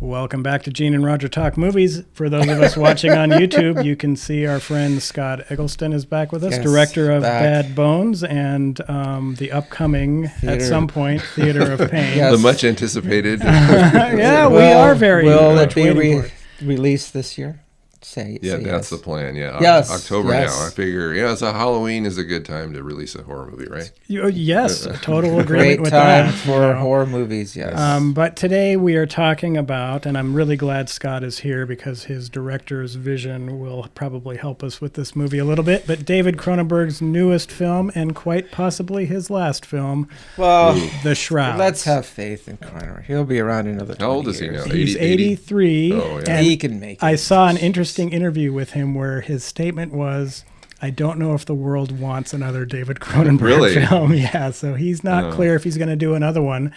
Welcome back to Gene and Roger Talk Movies. For those of us watching on YouTube, you can see our friend Scott Eggleston is back with us, director of Bad Bones and the upcoming, at some point, Theater of Pain. The much anticipated. We are very Will much it waiting for it. released this year? That's yes. the plan. Yes. October now. I figure, so Halloween is a good time to release a horror movie, right? Yes, total agreement with that. Great time for horror movies, yes. But today we are talking about, and I'm really glad Scott is here because his director's vision will probably help us with this movie a little bit, but David Cronenberg's newest film and quite possibly his last film, The Shrouds. Let's have faith in Cronenberg. He'll be around another 20 How old is he now? He's 83. And he can make it. I saw an interesting interview with him where his statement was, I don't know if the world wants another David Cronenberg film. Yeah, so he's not clear if he's going to do another one.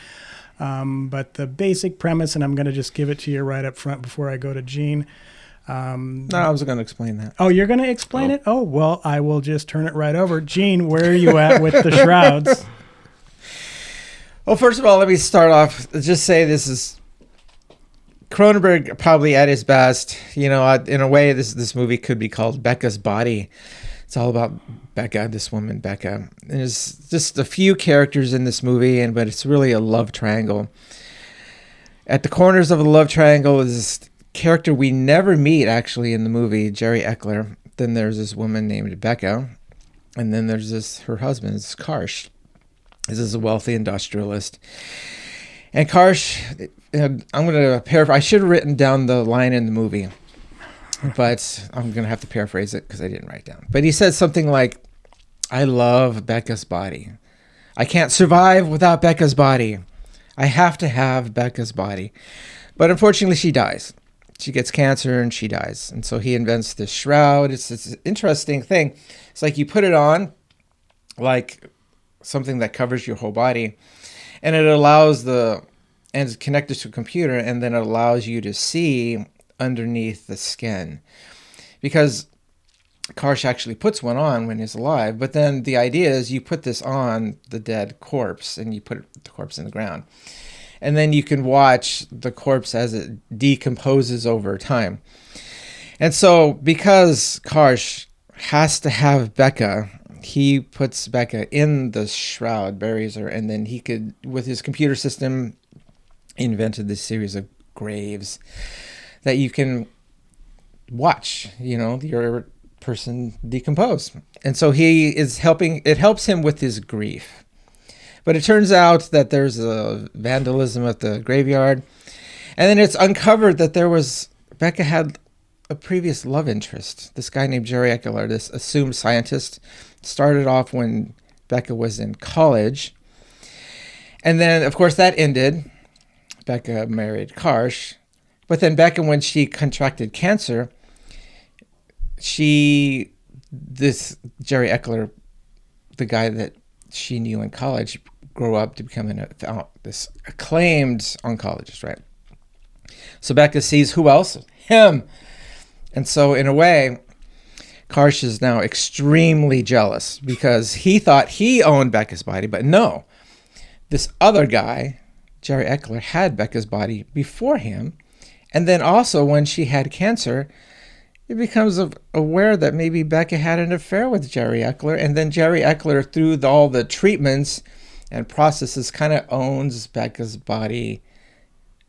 But the basic premise, and I'm going to just give it to you right up front before I go to Gene. No, I was going to explain that. Oh, you're going to explain it? Oh, well, I will just turn it right over. Gene, where are you at with The Shrouds? Well, first of all, let me start off, just say this is Cronenberg probably at his best. In a way, this movie could be called Becca's Body. It's all about Becca, this woman, Becca. And there's just a few characters in this movie, but it's really a love triangle. At the corners of the love triangle is this character we never meet, actually, in the movie, Jerry Eckler. Then there's this woman named Becca. And then there's her husband, it's Karsh. This is a wealthy industrialist. And Karsh, I'm going to paraphrase. I should have written down the line in the movie, but I'm going to have to paraphrase it because I didn't write it down. But he said something like, I love Becca's body. I can't survive without Becca's body. I have to have Becca's body. But unfortunately, she dies. She gets cancer and she dies. And so he invents this shroud. It's an interesting thing. It's like you put it on like something that covers your whole body. And it allows and it's connected to a computer, and then it allows you to see underneath the skin. Because Karsh actually puts one on when he's alive, but then the idea is you put this on the dead corpse, and you put the corpse in the ground. And then you can watch the corpse as it decomposes over time. And so because Karsh has to have Becca, he puts Becca in the shroud, buries her, and then he could, with his computer system, invented this series of graves that you can watch, your person decompose. And so it helps him with his grief. But it turns out that there's a vandalism at the graveyard. And then it's uncovered that Becca had a previous love interest. This guy named Jerry Eckler, this assumed scientist, started off when Becca was in college. And then, of course, that ended. Becca married Karsh. But then Becca, when she contracted cancer, Jerry Eckler, the guy that she knew in college, grew up to become this acclaimed oncologist, right? So Becca sees who else? Him. And so in a way, Karsh is now extremely jealous because he thought he owned Becca's body, but no. This other guy, Jerry Eckler, had Becca's body before him. And then also when she had cancer, he becomes aware that maybe Becca had an affair with Jerry Eckler. And then Jerry Eckler, through all the treatments and processes, kind of owns Becca's body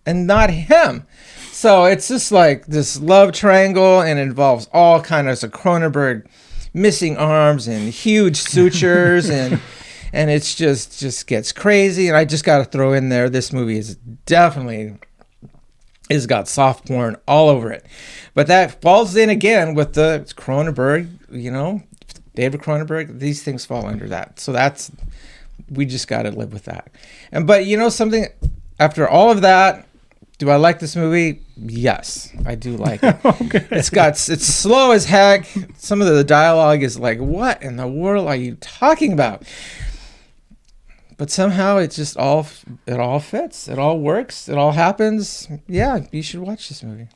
and not him. So it's just like this love triangle, and it involves all kinds of Cronenberg missing arms and huge sutures and it's just gets crazy. And I just got to throw in there, this movie is definitely soft porn all over it. But that falls in again with the Cronenberg, David Cronenberg. These things fall under that. So we just got to live with that. But something, after all of that, do I like this movie? Yes, I do like it. Okay. It's slow as heck. Some of the dialogue is like, what in the world are you talking about? But somehow it all fits. It all works. It all happens. Yeah, you should watch this movie.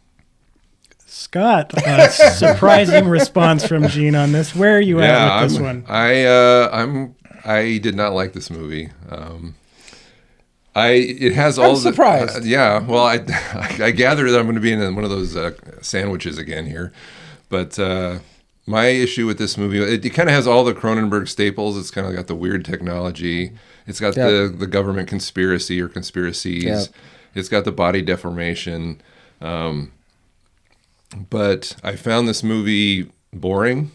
Scott, surprising response from Gene on this. Where are you at with this one? I did not like this movie. It has all I'm surprised. Yeah, well, I gather that I'm going to be in one of those sandwiches again here, but my issue with this movie, it kind of has all the Cronenberg staples. It's kind of got the weird technology. It's got the government conspiracy or conspiracies. Yep. It's got the body deformation. But I found this movie boring.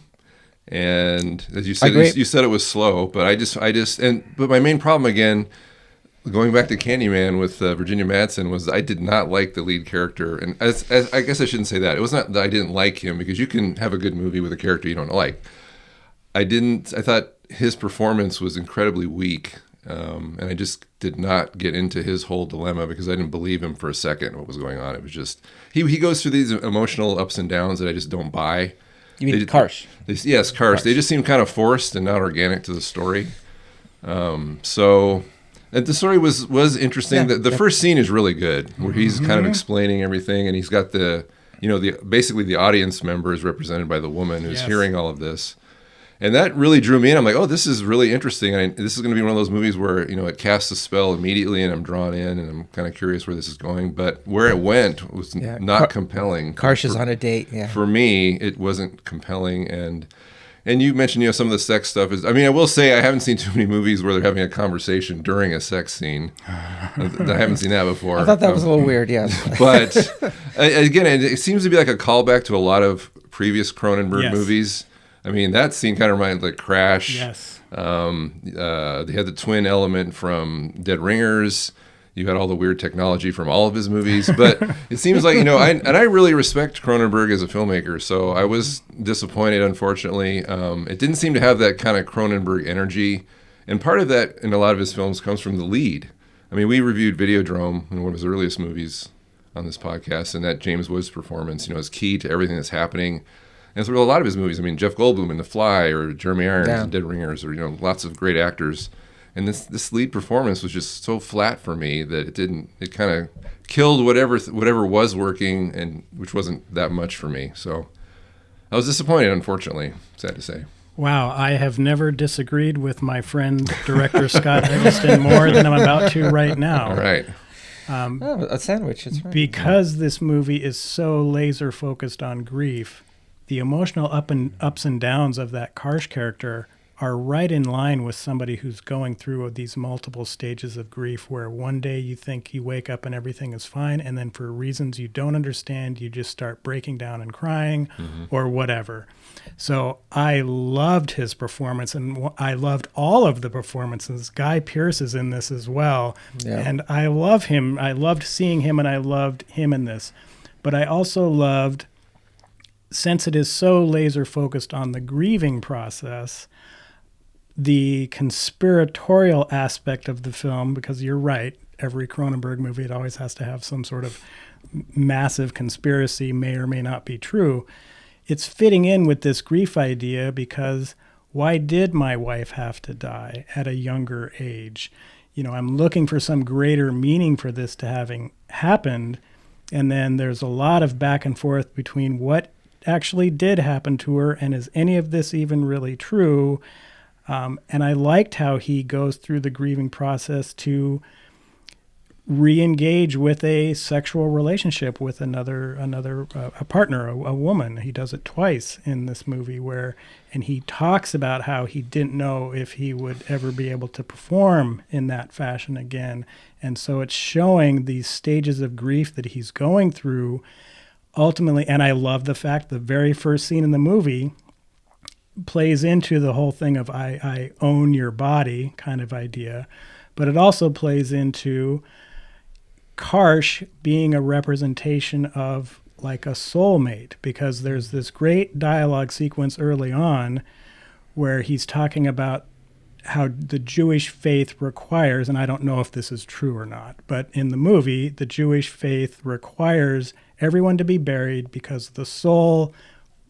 And as you said, you said it was slow, but but my main problem again, going back to Candyman with Virginia Madsen, was I did not like the lead character. And as I guess I shouldn't say that. It was not that I didn't like him, because you can have a good movie with a character you don't like. I thought his performance was incredibly weak. And I just did not get into his whole dilemma, because I didn't believe him for a second what was going on. It was just, he goes through these emotional ups and downs that I just don't buy. You mean Karsh? Yes, Karsh. They just seem kind of forced and not organic to the story. So the story was interesting. The first scene is really good, where he's kind of explaining everything, and he's got basically the audience member is represented by the woman who's hearing all of this. And that really drew me in. I'm like, oh, this is really interesting. This is going to be one of those movies where, it casts a spell immediately, and I'm drawn in, and I'm kind of curious where this is going. But where it went was not compelling. Karsh is on a date. Yeah. For me, it wasn't compelling. And you mentioned, some of the sex stuff is. I mean, I will say I haven't seen too many movies where they're having a conversation during a sex scene. I haven't seen that before. I thought that was a little weird. Yeah. But again, it seems to be like a callback to a lot of previous Cronenberg movies. I mean, that scene kind of reminded like Crash. Yes. They had the twin element from Dead Ringers. You had all the weird technology from all of his movies. But it seems like, I really respect Cronenberg as a filmmaker. So I was disappointed, unfortunately. It didn't seem to have that kind of Cronenberg energy. And part of that in a lot of his films comes from the lead. I mean, we reviewed Videodrome, one of his earliest movies on this podcast. And that James Woods performance, is key to everything that's happening. And so a lot of his movies, I mean, Jeff Goldblum in The Fly, or Jeremy Irons in Dead Ringers, or, lots of great actors. And this lead performance was just so flat for me that it kind of killed whatever was working, and which wasn't that much for me. So I was disappointed, unfortunately, sad to say. Wow, I have never disagreed with my friend, director Scott Eggleston, more than I'm about to right now. All right. A sandwich, that's right. Because this movie is so laser focused on grief, the emotional ups and downs of that Karsh character are right in line with somebody who's going through these multiple stages of grief, where one day you think you wake up and everything is fine, and then for reasons you don't understand, you just start breaking down and crying or whatever. So I loved his performance, and I loved all of the performances. Guy Pearce is in this as well, and I love him. I loved seeing him, and I loved him in this. But I also loved, since it is so laser focused on the grieving process, the conspiratorial aspect of the film, because you're right, every Cronenberg movie, it always has to have some sort of massive conspiracy, may or may not be true. It's fitting in with this grief idea, because why did my wife have to die at a younger age? I'm looking for some greater meaning for this to having happened. And then there's a lot of back and forth between what actually did happen to her, and is any of this even really true? And I liked how he goes through the grieving process to re-engage with a sexual relationship with another a partner, a woman. He does it twice in this movie, and he talks about how he didn't know if he would ever be able to perform in that fashion again. And so it's showing these stages of grief that he's going through ultimately. And I love the fact the very first scene in the movie plays into the whole thing of I own your body kind of idea, but it also plays into Karsh being a representation of like a soulmate, because there's this great dialogue sequence early on where he's talking about how the Jewish faith requires, and I don't know if this is true or not, but in the movie, the Jewish faith requires everyone to be buried because the soul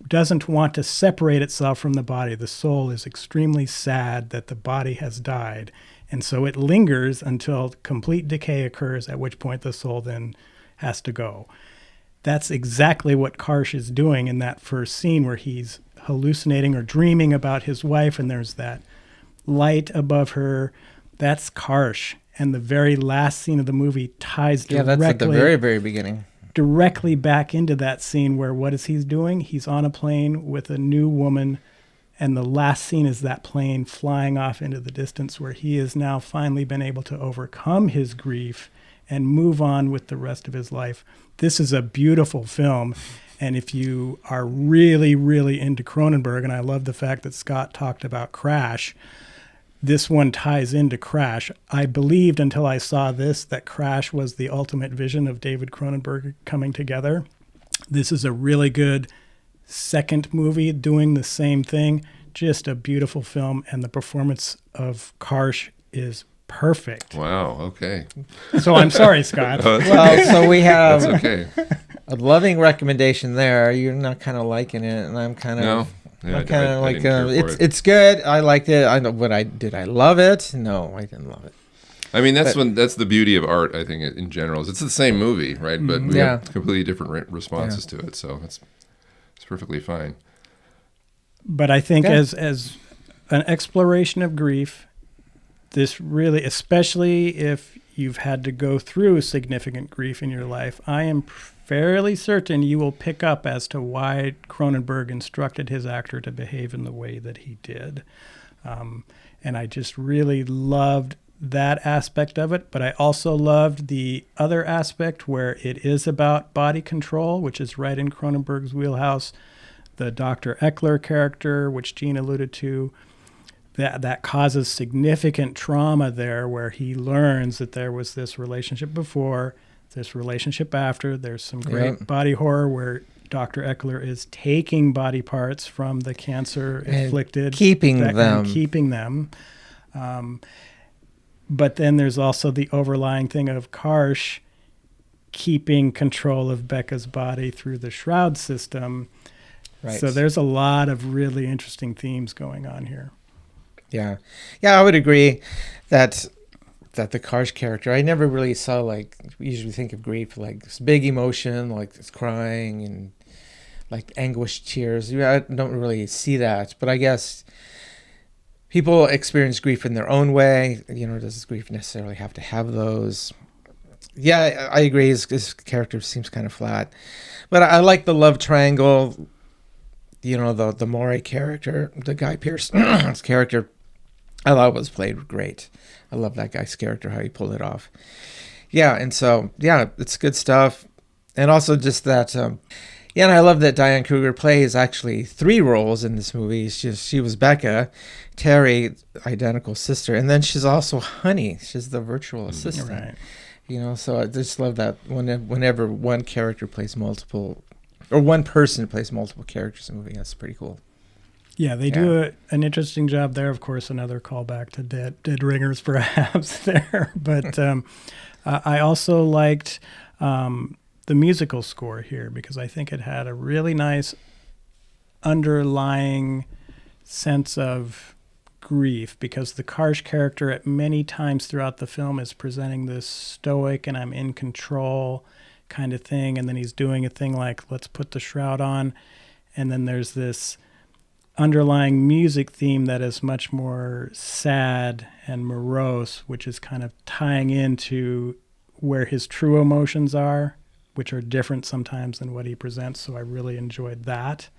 doesn't want to separate itself from the body. The soul is extremely sad that the body has died, and so it lingers until complete decay occurs, at which point the soul then has to go. That's exactly what Karsh is doing in that first scene, where he's hallucinating or dreaming about his wife, and there's that light above her. That's Karsh. and the very last scene of the movie ties directly. Yeah, that's at the very, very beginning. Directly back into that scene where what is he doing? He's on a plane with a new woman, and the last scene is that plane flying off into the distance where he has now finally been able to overcome his grief and move on with the rest of his life. This is a beautiful film. And if you are really, really into Cronenberg, and I love the fact that Scott talked about Crash, this one ties into Crash. I believed until I saw this that Crash was the ultimate vision of David Cronenberg coming together. This is a really good second movie doing the same thing. Just a beautiful film, and the performance of Karsh is perfect. Wow, okay. So I'm sorry, Scott. Well, so we have That's okay. a loving recommendation there. You're not kind of liking it, and I'm kind of... No. Yeah, I'm kind of like, didn't care for it. it's good. I liked it. I know did I love it? No, I didn't love it. I mean, that's the beauty of art, I think, in general. Is it's the same movie, right? But we have completely different responses to it, so it's perfectly fine. But I think as an exploration of grief, this really, especially if you've had to go through significant grief in your life, I am fairly certain you will pick up as to why Cronenberg instructed his actor to behave in the way that he did. And I just really loved that aspect of it, but I also loved the other aspect where it is about body control, which is right in Cronenberg's wheelhouse. The Dr. Eckler character, which Gene alluded to, that causes significant trauma there, where he learns that there was this relationship before, this relationship after. There's some great body horror where Dr. Eckler is taking body parts from the cancer afflicted, keeping them. But then there's also the overlying thing of Karsh keeping control of Becca's body through the Shroud system. Right. So there's a lot of really interesting themes going on here. Yeah, I would agree that the Karsh character, I never really saw, like, we usually think of grief like this big emotion, like it's crying and like anguished tears. I don't really see that, but I guess people experience grief in their own way. Does grief necessarily have to have those? Yeah, I agree. His character seems kind of flat, but I like the love triangle. The Morey character, the Guy Pearce's character, I thought was played great. I love that guy's character, how he pulled it off. Yeah, and so, it's good stuff. And also just that, and I love that Diane Kruger plays actually 3 roles in this movie. She was Becca, Terry, identical sister, and then she's also Honey. She's the virtual assistant. Right. So I just love that whenever one character plays multiple, or one person plays multiple characters in a movie, that's pretty cool. Yeah, they do an interesting job there. Of course, another callback to Dead Ringers, perhaps there. But I also liked the musical score here, because I think it had a really nice underlying sense of grief, because the Karsh character at many times throughout the film is presenting this stoic and I'm in control kind of thing, and then he's doing a thing like, let's put the shroud on, and then there's this underlying music theme that is much more sad and morose, which is kind of tying into where his true emotions are, which are different sometimes than what he presents. So I really enjoyed that.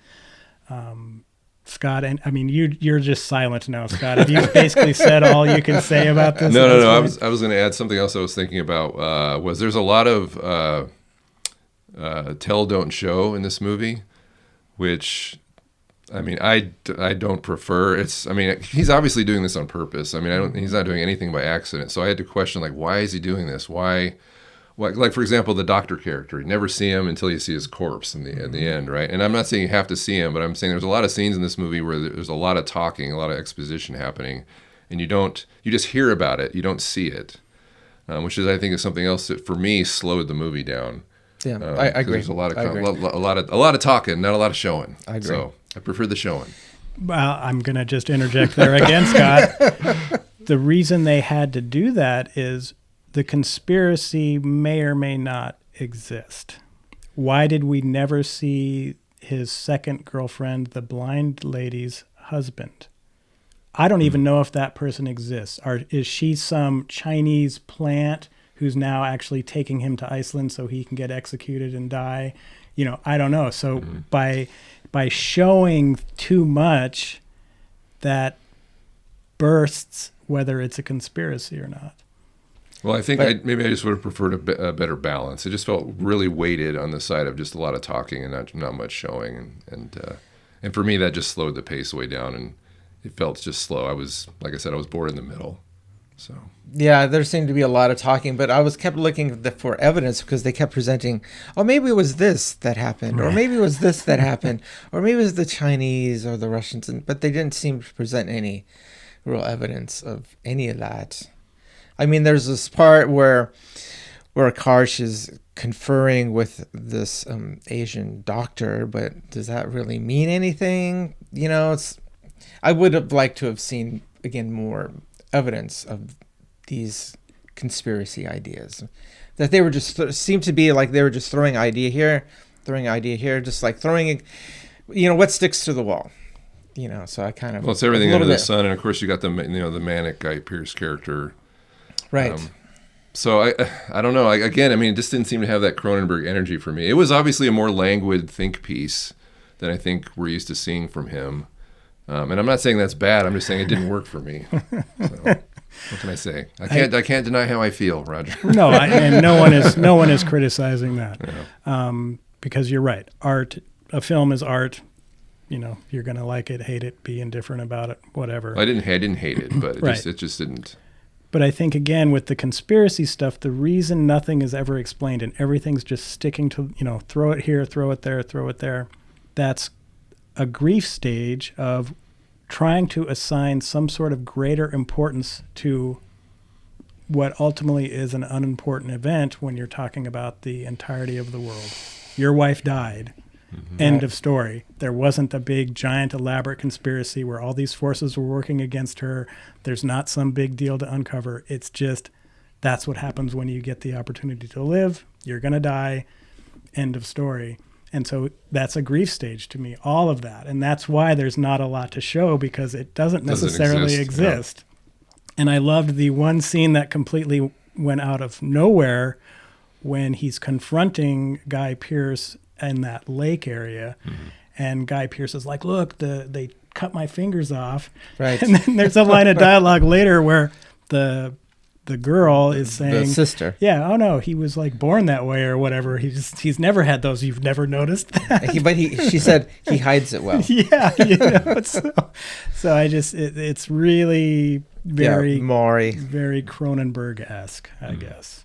Scott, and I mean, you're just silent now, Scott. Have you basically said all you can say about this? No. I was going to add something else I was thinking about. Was there's a lot of tell don't show in this movie, which, I mean, I don't prefer. He's obviously doing this on purpose. He's not doing anything by accident. So I had to question, like, why is he doing this? Why, like, for example, the doctor character, you never see him until you see his corpse at the end, right? And I'm not saying you have to see him, but I'm saying there's a lot of scenes in this movie where there's a lot of talking, a lot of exposition happening, and you just hear about it, you don't see it, which I think is something else that for me slowed the movie down. Yeah, I agree. There's a lot of talking, not a lot of showing. I agree. So I prefer the showing. Well, I'm going to just interject there again, Scott. The reason they had to do that is the conspiracy may or may not exist. Why did we never see his second girlfriend, the blind lady's husband? I don't even know if that person exists. Is she some Chinese plant who's now actually taking him to Iceland so he can get executed and die? I don't know. So by showing too much, that bursts whether it's a conspiracy or not. Well, I think maybe I just would have preferred a better balance. It just felt really weighted on the side of just a lot of talking and not much showing, and for me that just slowed the pace way down, and it felt just slow. Like I said, I was bored in the middle. So yeah, there seemed to be a lot of talking, but I kept looking for evidence because they kept presenting, oh, maybe it was this that happened, or maybe it was this that happened, or maybe it was the Chinese or the Russians, but they didn't seem to present any real evidence of any of that. I mean, there's this part where Karsh is conferring with this Asian doctor, but does that really mean anything? I would have liked to have seen, again, more evidence of these conspiracy ideas. That they were just seemed to be like they were just throwing idea here, just like throwing, what sticks to the wall. So I kind of... Well, it's everything under the sun, and of course you got the manic Guy Pearce character. Right. So I don't know. Again, it just didn't seem to have that Cronenberg energy for me. It was obviously a more languid think piece than I think we're used to seeing from him. And I'm not saying that's bad. I'm just saying it didn't work for me. So, what can I say? I can't deny how I feel, Roger. No, and no one is criticizing that. Yeah. Because you're right. A film is art. You're gonna like it, hate it, be indifferent about it, whatever. I didn't hate it, but it just didn't. But I think, again, with the conspiracy stuff, the reason nothing is ever explained and everything's just sticking to, throw it here, throw it there, that's a grief stage of trying to assign some sort of greater importance to what ultimately is an unimportant event when you're talking about the entirety of the world. Your wife died. Mm-hmm. End of story. There wasn't a big, giant, elaborate conspiracy where all these forces were working against her. There's not some big deal to uncover. It's just that's what happens when you get the opportunity to live. You're going to die. End of story. And so that's a grief stage to me, all of that. And that's why there's not a lot to show, because it doesn't necessarily exist. Yeah. And I loved the one scene that completely went out of nowhere when he's confronting Guy Pearce in that lake area. Mm-hmm. And Guy Pearce is like, look, they cut my fingers off. Right. And then there's a line of dialogue later where the girl is saying, the sister, yeah, oh no, he was like born that way or whatever. He's never had those. You've never noticed that. She said he hides it well. Yeah, so it's really very very Cronenberg-esque, I guess.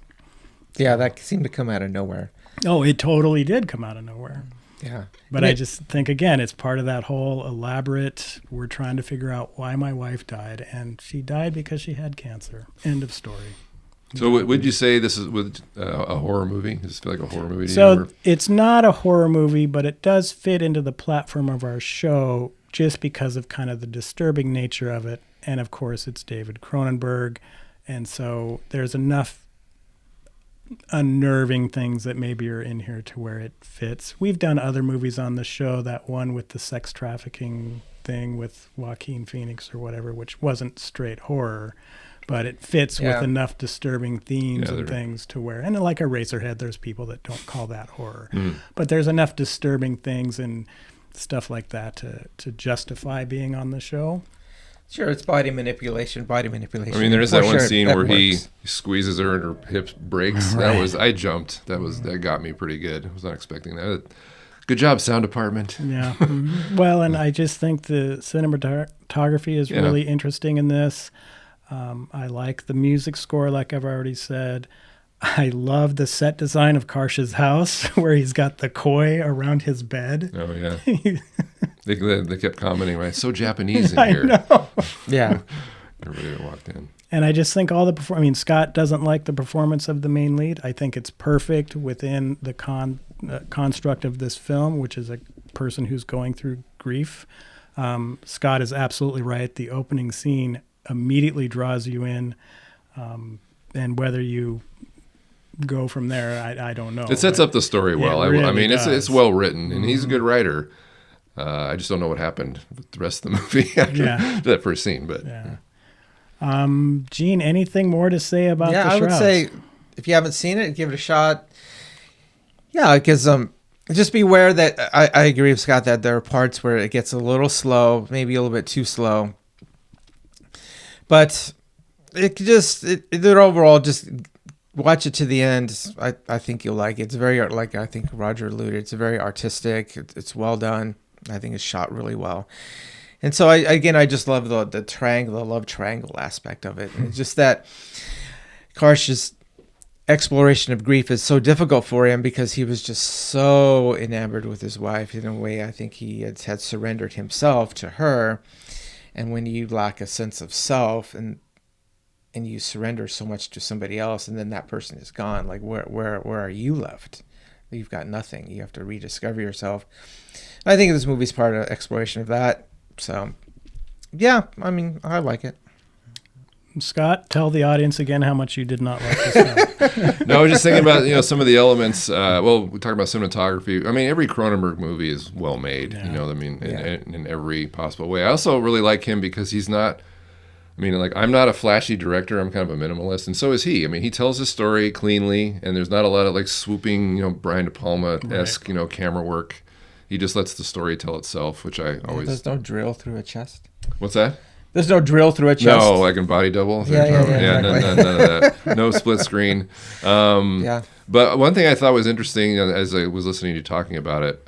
Yeah, that seemed to come out of nowhere. Oh, it totally did come out of nowhere. Yeah. But I just think, again, it's part of that whole elaborate, we're trying to figure out why my wife died, and she died because she had cancer. End of story. So would you say this is a horror movie? Does this feel like a horror movie to you? So it's not a horror movie, but it does fit into the platform of our show just because of kind of the disturbing nature of it. And, of course, it's David Cronenberg. And so there's enough unnerving things that maybe are in here to where it fits. We've done other movies on the show, that one with the sex trafficking thing with Joaquin Phoenix or whatever, which wasn't straight horror, but it fits with enough disturbing themes and things to where, and like Eraserhead, there's people that don't call that horror, but there's enough disturbing things and stuff like that to justify being on the show. Sure, it's body manipulation. I mean, there is that one scene where he squeezes her and her hips breaks. Right. I jumped. That got me pretty good. I was not expecting that. Good job, sound department. Yeah. Well, and I just think the cinematography is really interesting in this. I like the music score, like I've already said. I love the set design of Karsh's house, where he's got the koi around his bed. Oh, yeah. They kept commenting, right? So Japanese in here. I know. Yeah. Everybody that walked in. And I just think Scott doesn't like the performance of the main lead. I think it's perfect within the construct of this film, which is a person who's going through grief. Scott is absolutely right. The opening scene immediately draws you in, and whether you go from there, I don't know. It sets up the story well. Really it's well written, and he's a good writer. I just don't know what happened with the rest of the movie after that first scene. But Gene, anything more to say about the Shrouds? I would say if you haven't seen it, give it a shot. Yeah, because just beware that I agree with Scott that there are parts where it gets a little slow, maybe a little bit too slow. But they're overall just watch it to the end. I think you'll like it. It's very, like I think Roger alluded, it's very artistic. It's well done. I think it's shot really well. And so I just love the triangle, the love triangle aspect of it. And it's just that Karsh's exploration of grief is so difficult for him because he was just so enamored with his wife. In a way, I think he had surrendered himself to her. And when you lack a sense of self and you surrender so much to somebody else, and then that person is gone, like where are you left? You've got nothing. You have to rediscover yourself. I think this movie's part of exploration of that. So, yeah, I mean, I like it. Scott, tell the audience again how much you did not like this film. No, I was just thinking about some of the elements. Well, we talk about cinematography. I mean, every Cronenberg movie is well made. I mean, in every possible way. I also really like him because he's not. I mean, like, I'm not a flashy director. I'm kind of a minimalist, and so is he. I mean, he tells his story cleanly, and there's not a lot of like swooping, Brian De Palma-esque, camera work. He just lets the story tell itself, which I always. There's no drill through a chest. What's that? There's no drill through a chest. No, like in Body Double. Yeah, none of that. No split screen. But one thing I thought was interesting as I was listening to you talking about it,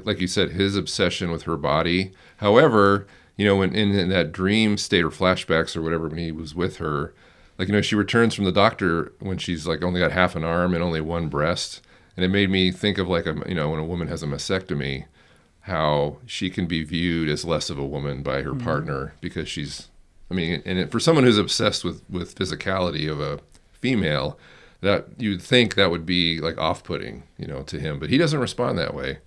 like you said, his obsession with her body. However, when in that dream state or flashbacks or whatever, when he was with her, like, she returns from the doctor when she's like only got half an arm and only one breast. And it made me think of like, when a woman has a mastectomy, how she can be viewed as less of a woman by her partner because she's, for someone who's obsessed with physicality of a female, that you'd think that would be like off-putting, to him. But he doesn't respond that way.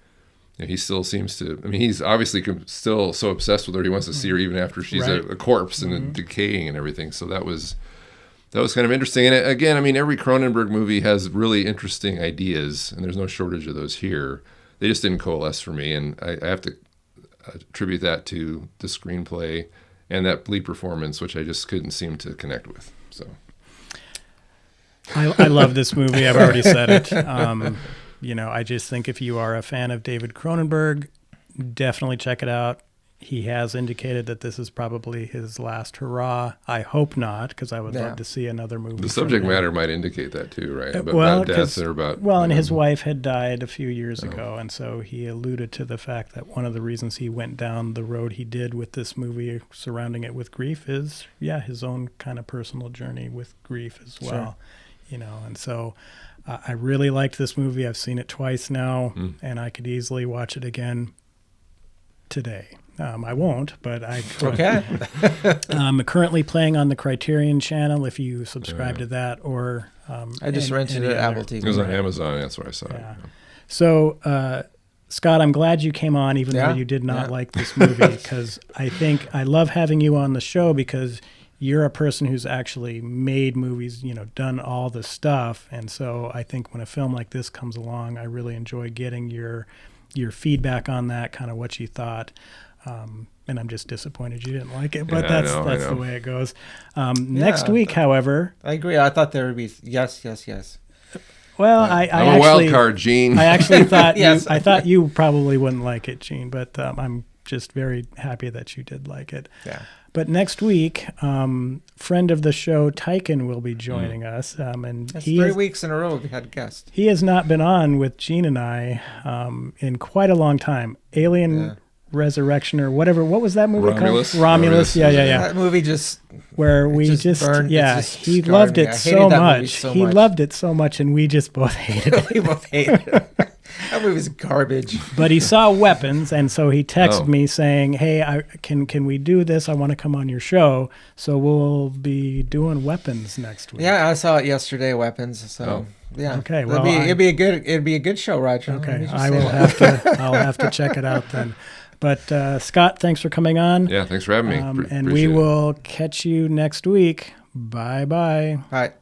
He still seems to, he's obviously still so obsessed with her, he wants to see her even after she's a corpse and decaying and everything. So that was kind of interesting. And again, every Cronenberg movie has really interesting ideas, and there's no shortage of those here. They just didn't coalesce for me, and I have to attribute that to the screenplay and that lead performance, which I just couldn't seem to connect with. So, I love this movie. I've already said it. I just think if you are a fan of David Cronenberg, definitely check it out. He has indicated that this is probably his last hurrah. I hope not, because I would love to see another movie. The subject matter might indicate that too, right? About death or about... Well, and his wife had died a few years ago, and so he alluded to the fact that one of the reasons he went down the road he did with this movie, surrounding it with grief, is, his own kind of personal journey with grief as well. Sure. And so I really liked this movie. I've seen it twice now, and I could easily watch it again today. I won't, but I could. Okay. I'm currently playing on the Criterion channel if you subscribe to that, or I just rented it at Apple TV. It was on Amazon. That's where I saw it. So, Scott, I'm glad you came on, even though you did not like this movie, because I love having you on the show because you're a person who's actually made movies, done all the stuff, and so I think when a film like this comes along, I really enjoy getting your feedback on that, kind of what you thought. And I'm just disappointed you didn't like it, but that's the way it goes. Next week, however, I agree. I thought there would be yes. Well, I'm a wild card, Gene. I actually thought I thought you probably wouldn't like it, Gene, but I'm just very happy that you did like it. Yeah. But next week, friend of the show, Tyken, will be joining us. And that's 3 weeks in a row we've had guests. He has not been on with Gene and I in quite a long time. Alien Resurrection or whatever. What was that movie called? Romulus. Yeah. That movie just... Where we just burned, he loved it so much. He loved it so much, and we just both hated it. We both hated it. That movie's garbage. But he saw Weapons, and so he texted me saying, "Hey, can we do this? I want to come on your show." So we'll be doing Weapons next week. Yeah, I saw it yesterday, Weapons. So yeah, okay. Well, it'd be a good show, Roger. Okay, I'll have to check it out then. But Scott, thanks for coming on. Yeah, thanks for having me. And we will catch you next week. Bye-bye. All right.